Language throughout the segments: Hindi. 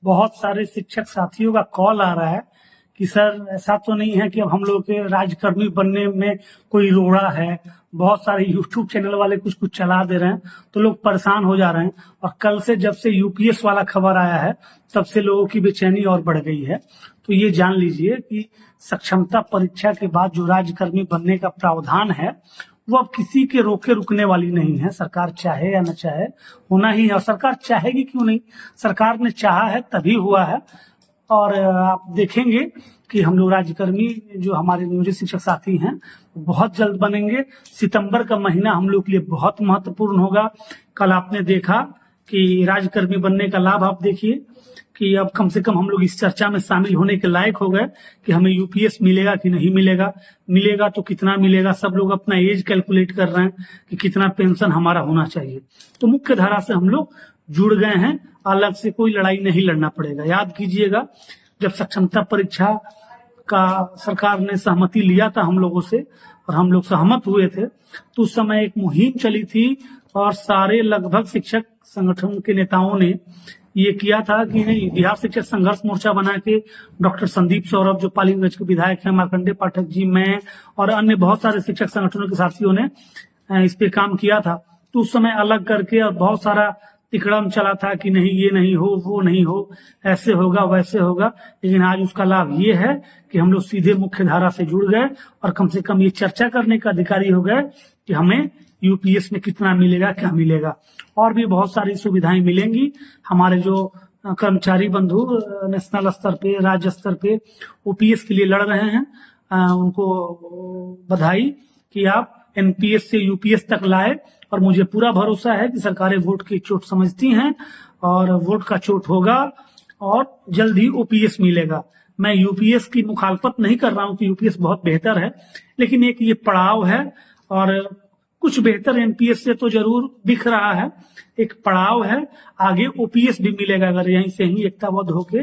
बहुत सारे शिक्षक साथियों का कॉल आ रहा है कि सर ऐसा तो नहीं है कि अब हम लोग के राजकर्मी बनने में कोई रोड़ा है। बहुत सारे यूट्यूब चैनल वाले कुछ कुछ चला दे रहे हैं तो लोग परेशान हो जा रहे हैं। और कल से जब से यूपीएस वाला खबर आया है तब से लोगों की बेचैनी और बढ़ गई है। तो ये जान लीजिए कि सक्षमता परीक्षा के बाद जो राजकर्मी बनने का प्रावधान है वो अब किसी के रोके रुकने वाली नहीं है। सरकार चाहे या न चाहे होना ही है। और सरकार चाहेगी क्यों नहीं, सरकार ने चाहा है तभी हुआ है। और आप देखेंगे कि हम लोग राजकर्मी जो हमारे नियोजित शिक्षक साथी हैं बहुत जल्द बनेंगे। सितंबर का महीना हम लोग के लिए बहुत महत्वपूर्ण होगा। कल आपने देखा कि राजकर्मी बनने का लाभ आप देखिए कि अब कम से कम हम लोग इस चर्चा में शामिल होने के लायक हो गए कि हमें यूपीएस मिलेगा कि नहीं मिलेगा, मिलेगा तो कितना मिलेगा। सब लोग अपना एज कैलकुलेट कर रहे हैं कि कितना पेंशन हमारा होना चाहिए। तो मुख्य धारा से हम लोग जुड़ गए हैं, अलग से कोई लड़ाई नहीं लड़ना पड़ेगा। याद कीजिएगा जब सक्षमता परीक्षा का सरकार ने सहमति लिया था हम लोगों से और हम लोग सहमत हुए थे तो उस समय एक मुहिम चली थी और सारे लगभग शिक्षक संगठन के नेताओं ने ये किया था कि नहीं, बिहार शिक्षक संघर्ष मोर्चा बना के डॉक्टर संदीप सौरभ जो पालीगंज के विधायक हैं, मार्कंडेय पाठक जी, मैं और अन्य बहुत सारे शिक्षक संगठनों के साथियों ने इस पे काम किया था। तो उस समय अलग करके और बहुत सारा तिकड़म चला था कि नहीं ये नहीं हो, वो नहीं हो, ऐसे होगा वैसे होगा। लेकिन आज उसका लाभ ये है कि हम लोग सीधे मुख्य धारा से जुड़ गए और कम से कम ये चर्चा करने का अधिकारी हो गए कि हमें यूपीएस में कितना मिलेगा, क्या मिलेगा। और भी बहुत सारी सुविधाएं मिलेंगी। हमारे जो कर्मचारी बंधु नेशनल स्तर पे, राज्य स्तर पे ओपीएस के लिए लड़ रहे हैं, उनको बधाई कि आप एनपीएस से यूपीएस तक लाए। और मुझे पूरा भरोसा है कि सरकारें वोट की चोट समझती हैं और वोट का चोट होगा और जल्द ही ओपीएस मिलेगा। मैं यूपीएस की मुखालफत नहीं कर रहा हूं कि यूपीएस बहुत बेहतर है, लेकिन एक ये पड़ाव है और कुछ बेहतर एनपीएस से तो जरूर दिख रहा है। एक पड़ाव है, आगे ओपीएस भी मिलेगा अगर यहीं से ही एकताबद्ध होके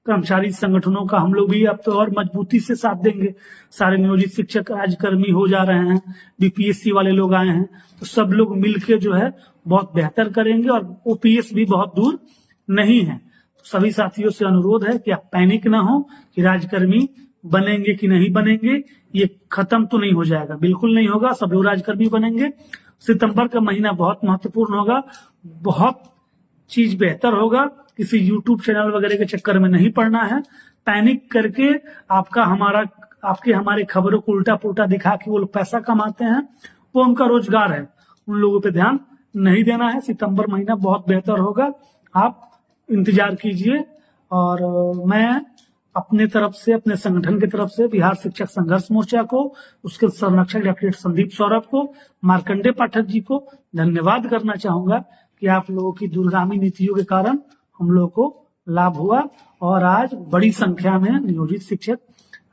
कर्मचारी संगठनों का हम लोग भी अब तो और मजबूती से साथ देंगे। सारे नियोजित शिक्षक राजकर्मी हो जा रहे हैं, बीपीएससी वाले लोग आए हैं, तो सब लोग मिलके जो है बहुत बेहतर करेंगे और ओपीएस भी बहुत दूर नहीं है। तो सभी साथियों से अनुरोध है कि आप पैनिक ना हो कि राजकर्मी बनेंगे कि नहीं बनेंगे, ये खत्म तो नहीं हो जाएगा, बिल्कुल नहीं होगा। सब लोग राजकर्मी बनेंगे। सितंबर का महीना बहुत महत्वपूर्ण होगा, बहुत चीज बेहतर होगा। किसी यूट्यूब चैनल वगैरह के चक्कर में नहीं पड़ना है। पैनिक करके आपके हमारे खबरों को उल्टा पुल्टा दिखा के वो लोग पैसा कमाते हैं, वो उनका रोजगार है, उन लोगों पे ध्यान नहीं देना है। सितंबर महीना बहुत बेहतर होगा, आप इंतजार कीजिए। और मैं अपने तरफ से, अपने संगठन की तरफ से बिहार शिक्षक संघर्ष मोर्चा को, उसके संरक्षक डॉक्टर संदीप सौरभ को, मार्कंडेय पाठक जी को धन्यवाद करना चाहूंगा कि आप लोगों की दूरगामी नीतियों के कारण हम लोगों को लाभ हुआ और आज बड़ी संख्या में नियोजित शिक्षक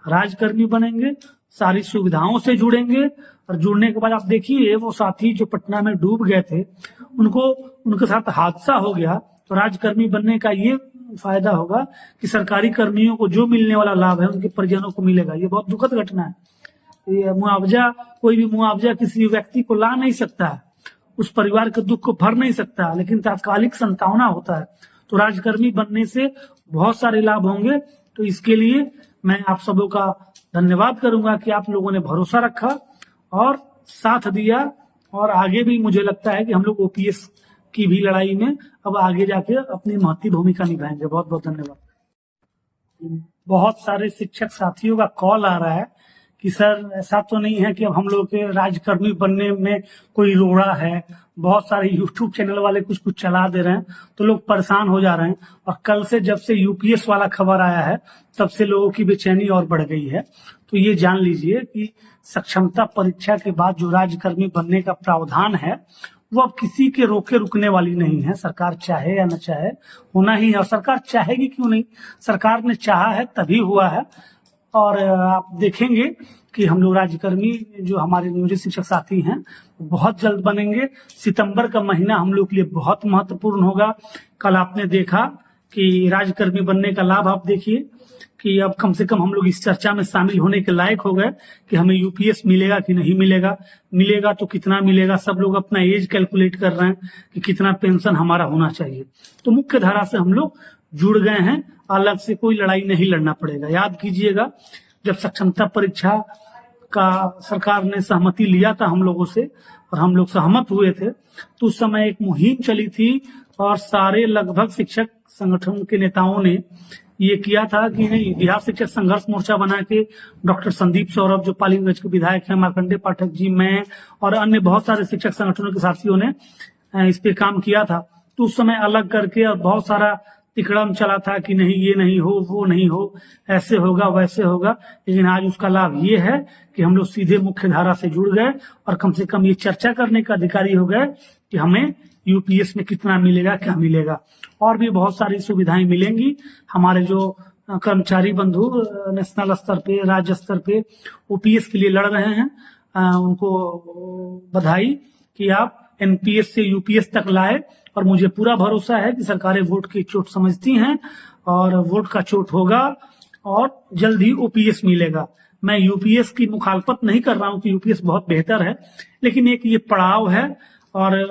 राजकर्मी बनेंगे, सारी सुविधाओं से जुड़ेंगे। और जुड़ने के बाद आप देखिए वो साथी जो पटना में डूब गए थे, उनके साथ हादसा हो गया, तो राजकर्मी बनने का ये फायदा होगा कि सरकारी कर्मियों को जो मिलने वाला लाभ है उनके परिजनों को मिलेगा। ये बहुत दुखद घटना है। ये मुआवजा, कोई भी मुआवजा किसी व्यक्ति को ला नहीं सकता है, उस परिवार के दुख को भर नहीं सकता, लेकिन तात्कालिक संतावना होता है। तो राजकर्मी बनने से बहुत सारे लाभ होंगे। तो इसके लिए मैं आप सबों का धन्यवाद करूंगा कि आप लोगों ने भरोसा रखा और साथ दिया। और आगे भी मुझे लगता है कि हम लोग ओपीएस की भी लड़ाई में अब आगे जाके अपनी महत्वपूर्ण भूमिका निभाएंगे। बहुत बहुत धन्यवाद। बहुत सारे शिक्षक साथियों का कॉल आ रहा है कि सर ऐसा तो नहीं है कि अब हम लोग के राजकर्मी बनने में कोई रोड़ा है। बहुत सारे यूट्यूब चैनल वाले कुछ कुछ चला दे रहे हैं तो लोग परेशान हो जा रहे हैं। और कल से जब से यूपीएस वाला खबर आया है तब से लोगों की बेचैनी और बढ़ गई है। तो ये जान लीजिए कि सक्षमता परीक्षा के बाद जो राजकर्मी बनने का प्रावधान है वो अब किसी के रोके रुकने वाली नहीं है। सरकार चाहे या न चाहे होना ही है। और सरकार चाहेगी क्यों नहीं, सरकार ने चाहा है तभी हुआ है। और आप देखेंगे कि हम लोग राजकर्मी जो हमारे नियोजित शिक्षक साथी हैं बहुत जल्द बनेंगे। सितंबर का महीना हम लोग के लिए बहुत महत्वपूर्ण होगा। कल आपने देखा कि राजकर्मी बनने का लाभ आप देखिए कि अब कम से कम हम लोग इस चर्चा में शामिल होने के लायक हो गए कि हमें यूपीएस मिलेगा कि नहीं मिलेगा, मिलेगा तो कितना मिलेगा। सब लोग अपना एज कैलकुलेट कर रहे हैं कि कितना पेंशन हमारा होना चाहिए। तो मुख्य धारा से हम लोग जुड़ गए हैं, अलग से कोई लड़ाई नहीं लड़ना पड़ेगा। याद कीजिएगा, जब सक्षमता परीक्षा का सरकार ने सहमति लिया था हम लोगों से और हम लोग सहमत हुए थे, तो उस समय एक मुहिम चली थी और सारे लगभग शिक्षक संगठन के नेताओं ने ये किया था कि नहीं, बिहार शिक्षक संघर्ष मोर्चा बना के डॉक्टर संदीप सौरभ जो पालीगंज के विधायक हैं, मार्कंडेय पाठक जी, मैं और अन्य बहुत सारे शिक्षक संगठनों के साथियों ने इस पे काम किया था। तो उस समय अलग करके और बहुत सारा तिकड़म चला था कि नहीं ये नहीं हो, वो नहीं हो, ऐसे होगा वैसे होगा। लेकिन आज उसका लाभ ये है कि हम लोग सीधे मुख्य धारा से जुड़ गए और कम से कम ये चर्चा करने का अधिकारी हो गए कि हमें यूपीएस में कितना मिलेगा, क्या मिलेगा। और भी बहुत सारी सुविधाएं मिलेंगी। हमारे जो कर्मचारी बंधु नेशनल स्तर पे, राज्य स्तर पे ओपीएस के लिए लड़ रहे हैं, उनको बधाई कि आप एनपीएस से यूपीएस तक लाए। और मुझे पूरा भरोसा है कि सरकारें वोट की चोट समझती हैं और वोट का चोट होगा और जल्द ही ओपीएस मिलेगा। मैं यूपीएस की मुखालफत नहीं कर रहा हूं कि यूपीएस बहुत बेहतर है, लेकिन एक ये पड़ाव है और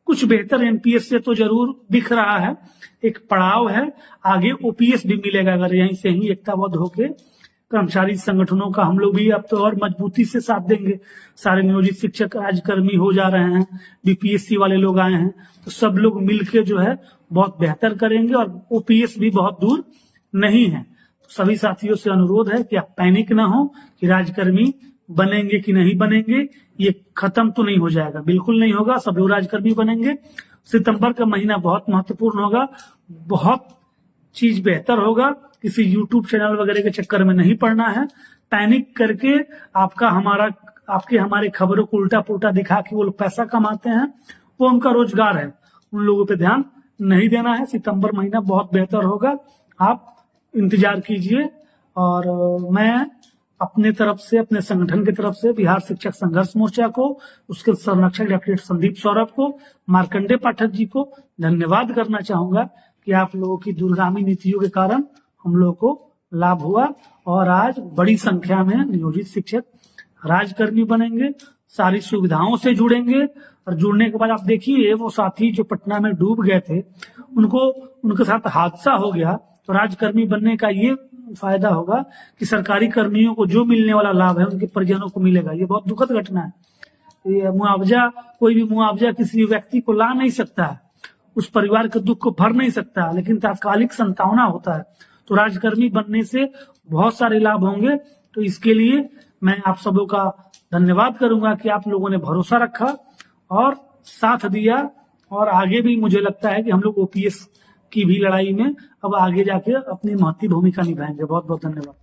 कुछ बेहतर एनपीएस से तो जरूर दिख रहा है, एक पड़ाव है। आगे ओपीएस भी मिलेगा अगर यहीं से ही एकताबद्ध होके कर्मचारी संगठनों का हम लोग भी अब तो और मजबूती से साथ देंगे। सारे नियोजित शिक्षक राज्यकर्मी हो जा रहे हैं, बीपीएससी वाले लोग आए हैं, तो सब लोग मिलके जो है बहुत बेहतर करेंगे और ओपीएस भी बहुत दूर नहीं है। तो सभी साथियों से अनुरोध है कि आप पैनिक ना हो कि राज्यकर्मी बनेंगे कि नहीं बनेंगे, ये खत्म तो नहीं हो जाएगा, बिल्कुल नहीं होगा। सब लोग राज्यकर्मी बनेंगे। सितंबर का महीना बहुत महत्वपूर्ण होगा, बहुत चीज बेहतर होगा। किसी यूट्यूब चैनल वगैरह के चक्कर में नहीं पड़ना है। पैनिक करके आपके हमारे खबरों को उल्टा पुल्टा दिखा के वो लोग पैसा कमाते हैं, वो उनका रोजगार है, उन लोगों पे ध्यान नहीं देना है। सितंबर महीना बहुत बेहतर होगा, आप इंतजार कीजिए। और मैं अपने तरफ से, अपने संगठन की तरफ से बिहार शिक्षक संघर्ष मोर्चा को, उसके संरक्षक डॉक्टर संदीप सौरभ को, मार्कंडेय पाठक जी को धन्यवाद करना चाहूंगा कि आप लोगों की दूरगामी नीतियों के कारण हम लोगों को लाभ हुआ और आज बड़ी संख्या में नियोजित शिक्षक राज्यकर्मी बनेंगे, सारी सुविधाओं से जुड़ेंगे। और जुड़ने के बाद आप देखिए, वो साथी जो पटना में डूब गए थे, उनके साथ हादसा हो गया, तो राज्यकर्मी बनने का ये फायदा होगा कि सरकारी कर्मियों को जो मिलने वाला लाभ है उनके परिजनों को मिलेगा। ये बहुत दुखद घटना है। ये मुआवजा, कोई भी मुआवजा किसी व्यक्ति को ला नहीं सकता है, उस परिवार के दुख को भर नहीं सकता, लेकिन तात्कालिक संतावना होता है। तो राज्यकर्मी बनने से बहुत सारे लाभ होंगे। तो इसके लिए मैं आप सबों का धन्यवाद करूंगा कि आप लोगों ने भरोसा रखा और साथ दिया। और आगे भी मुझे लगता है कि हम लोग ओपीएस की भी लड़ाई में अब आगे जाके अपनी महत्वपूर्ण भूमिका निभाएंगे। बहुत बहुत धन्यवाद।